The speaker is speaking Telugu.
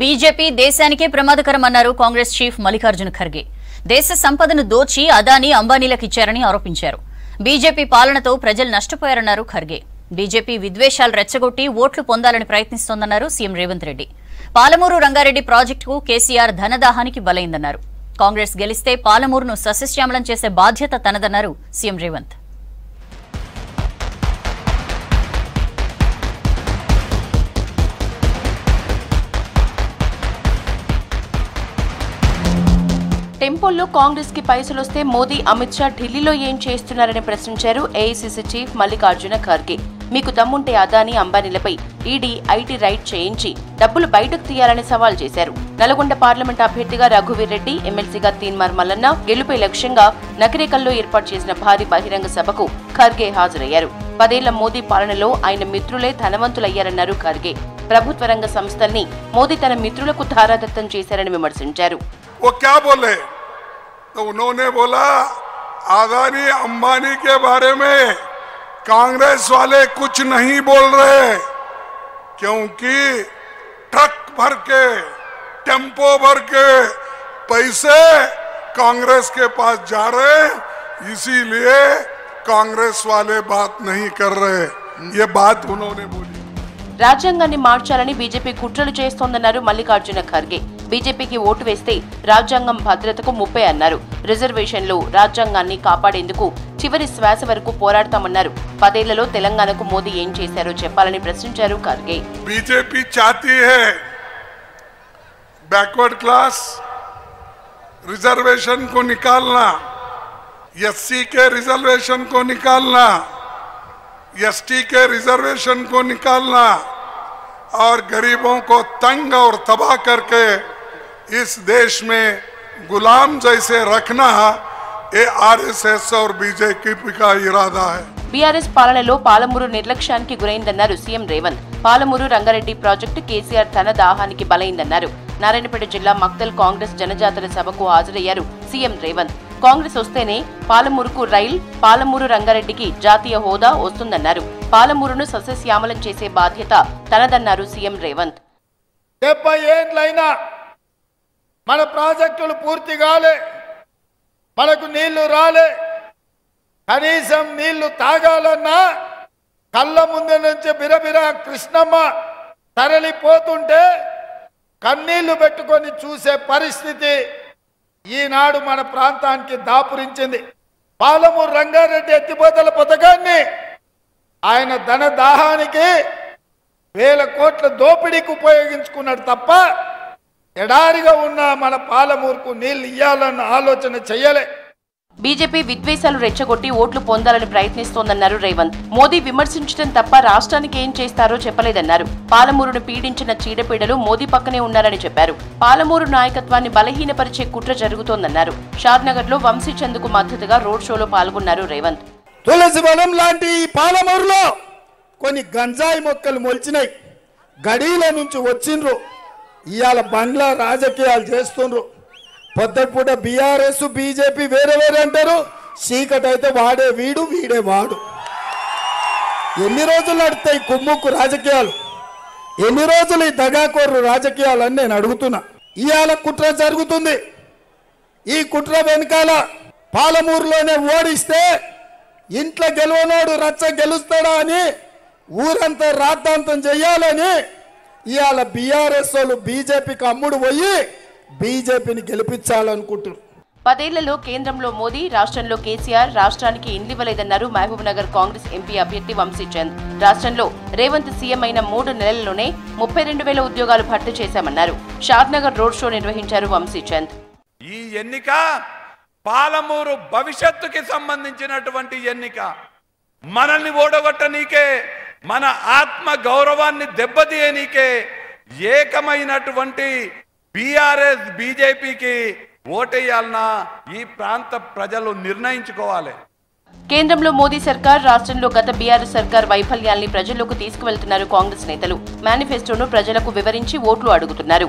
బీజేపీ దేశానికే ప్రమాదకరమన్నారు కాంగ్రెస్ చీఫ్ మల్లికార్జున ఖర్గే. దేశ సంపదను దోచి అదానీ అంబానీలకు ఇచ్చారని ఆరోపించారు. బీజేపీ పాలనతో ప్రజలు నష్టపోయారన్నారు ఖర్గే. బీజేపీ విద్వేషాలు రెచ్చగొట్టి ఓట్లు పొందాలని ప్రయత్నిస్తోందన్నారు సీఎం రేవంత్ రెడ్డి. పాలమూరు రంగారెడ్డి ప్రాజెక్టుకు కేసీఆర్ ధనదాహానికి బలైందన్నారు. కాంగ్రెస్ గెలిస్తే పాలమూరును సస్యశ్యామలం చేసే బాధ్యత తనదన్నారు సీఎం రేవంత్. టెంపోల్లో కాంగ్రెస్ కి పైసలొస్తే మోదీ అమిత్ షా ఢిల్లీలో ఏం చేస్తున్నారని ప్రశ్నించారు ఏఐసీసీ చీఫ్ మల్లికార్జున ఖర్గే. మీకు దమ్ముంటే అదానీ అంబానీలపై ఈడీ ఐటీ రైడ్ చేయించి డబ్బులు బయటకు తీయాలని సవాల్ చేశారు. నల్గొండ పార్లమెంట్ అభ్యర్థిగా రఘువీర్ రెడ్డి, ఎమ్మెల్సీగా తీన్మార్ మల్లన్న గెలుపే లక్ష్యంగా నకిరేకల్లో ఏర్పాటు చేసిన భారీ బహిరంగ సభకు ఖర్గే హాజరయ్యారు. 10 ఏళ్ల మోదీ పాలనలో ఆయన మిత్రులే ధనవంతులయ్యారన్నారు ఖర్గే. ప్రభుత్వ రంగ సంస్థల్ని మోదీ తన మిత్రులకు ధారాదత్తం చేశారని విమర్శించారు. वो क्या बोले तो उन्होंने बोला अदानी अंबानी के बारे में कांग्रेस वाले कुछ नहीं बोल रहे क्योंकि ट्रक भर के टेम्पो भर के पैसे कांग्रेस के पास जा रहे इसीलिए कांग्रेस वाले बात नहीं कर रहे ये बात उन्होंने बोली. రాజ్యాంగాన్ని మార్చాలని బీజేపీ కుట్రలు చేస్తోందన్నారు మల్లికార్జున ఖర్గే. బీజేపీకి ఓటు వేస్తే రాజ్యాంగం భద్రతకు ముప్పే అన్నారు. రిజర్వేషన్లు రాజ్యాంగాన్ని కాపాడేందుకు చివరి శ్వాస వరకు పోరాడతామన్నారు. 10 ఏళ్లలో తెలంగాణకు మోదీ ఏం చేశారో చెప్పాలని ప్రశ్నించారు ఖర్గే. बीजेपी चाहती है बैकवर्ड क्लास रिजर्वेशन को निकालना, एससी के रिजर्वेशन को निकालना, एसटी के रिजर्वेशन को निकालना और गरीबों को तंग और तबाह करके इस देश में गुलाम जैसे रखना ये आरएसएस और बीजेपी का इरादा है. బీఆర్ఎస్ పాలనలో పాలమూరు నిర్లక్ష్యానికి గురైందన్నారు సీఎం రేవంత్. పాలమూరు రంగారెడ్డి ప్రాజెక్టు కేసీఆర్ తన దాహానికి బలైందన్నారు. నారాయణపేట జిల్లా మక్తల్ కాంగ్రెస్ జనజాతర సభకు హాజరయ్యారు సీఎం రేవంత్. కాంగ్రెస్ వస్తేనే పాలమూరుకు రైల్, పాలమూరు రంగారెడ్డికి జాతీయ హోదా వస్తుందన్నారు. పాలమూరును సస్యశ్యామలం చేసే బాధ్యత తనదన్నారు సీఎం రేవంత్. 70 ఏళ్లైనా మన ప్రాజెక్టులు పూర్తి కాలే, మనకు నీళ్లు రాలే. కనీసం నీళ్లు తాగాలన్నా కళ్ళ ముందు నుంచి బిరబిరా కృష్ణమ్మ తరలిపోతుంటే కన్నీళ్లు పెట్టుకొని చూసే పరిస్థితి ఈనాడు మన ప్రాంతానికి దాపురించింది. పాలమూరు రంగారెడ్డి ఎత్తిపోతల పథకాన్ని ఆయన ధన దాహానికి 1000 కోట్ల దోపిడీకి ఉపయోగించుకున్నాడు తప్ప ఎడారిగా ఉన్న మన పాలమూరుకు నీళ్లు ఇయ్యాలన్న ఆలోచన చెయ్యలే. బీజేపీ విద్వేషాలు రెచ్చగొట్టి ఓట్లు పొందాలని ప్రయత్నిస్తోందన్నారు రేవంత్. మోదీ విమర్శించడం తప్ప రాష్ట్రానికి ఏం చేస్తారో చెప్పలేదన్నారు. పాలమూరును పీడించిన చీడపీడలు మోదీ పక్కనే ఉన్నారని చెప్పారు. పాలమూరు నాయకత్వాన్ని బలహీనపరిచే కుట్ర జరుగుతోందన్నారు. షాద్నగర్ లో వంశీచంద్కు మద్దతుగా రోడ్ షోలో పాల్గొన్నారు రేవంత్. తులసివనం లాంటి ఈ పాలమూరులో కొన్ని గంజాయి మొక్కలు మొలిచినాయి. గడీల నుంచి వచ్చిండ్రు, ఇవాళ బంగ్లా రాజకీయాలు చేస్తుండ్రు. పొద్దుపూట బీఆర్ఎస్ బీజేపీ వేరే వేరే అంటారు, చీకటి అయితే వాడే వీడు వీడే వాడు. ఎన్ని రోజులు నడుస్తాయి కుమ్ముక్కు రాజకీయాలు? ఎన్ని రోజులు ఈ దగాకోర్రు రాజకీయాలు అని నేను అడుగుతున్నా. ఇవాళ కుట్ర జరుగుతుంది. ఈ కుట్ర వెనకాల పాలమూరులోనే ఓడిస్తే ఇంట్లో గెలవనోడు రచ్చ గెలుస్తాడా అని ఊరంతా రాద్ధాంతం చెయ్యాలని ఇవాళ బీఆర్ఎస్ వాళ్ళు బీజేపీకి అమ్ముడు పోయి బీజేపీని గెలిపించాలనుకుంటున్నారు. 10 ఏళ్లలో కేంద్రంలో మోదీ, రాష్ట్రంలో కేసీఆర్, రాష్ట్రానికి ఇండ్లివ్వలేదన్నారు మహబూబ్ నగర్ కాంగ్రెస్ ఎంపీ అభ్యర్థి వంశీచంద్. రాష్ట్రంలో రేవంత్ సీఎం అయిన 3 నెలల్లోనే 32,000 ఉద్యోగాలు భర్తీ చేశామన్నారు. షాద్నగర్ రోడ్ షో నిర్వహించారు వంశీచంద్. ఈ ఎన్నిక పాలమూరు భవిష్యత్తుకి సంబంధించినటువంటి ఎన్నిక. మనల్ని ఓడగొట్టనీకే, మన ఆత్మ గౌరవాన్ని దెబ్బతీయనీకే ఏకమైనటువంటి బీఆర్ఎస్ బీజేపీకి ఓటేయాలన్నా ఈ ప్రాంత ప్రజలు నిర్ణయించుకోవాలి. కేంద్రంలో మోదీ సర్కార్, రాష్ట్రంలో గత బీఆర్ఎస్ సర్కార్ వైఫల్యాల్ని ప్రజల్లోకి తీసుకువెళ్తున్నారు కాంగ్రెస్ నేతలు. మేనిఫెస్టోను ప్రజలకు వివరించి ఓట్లు అడుగుతున్నారు.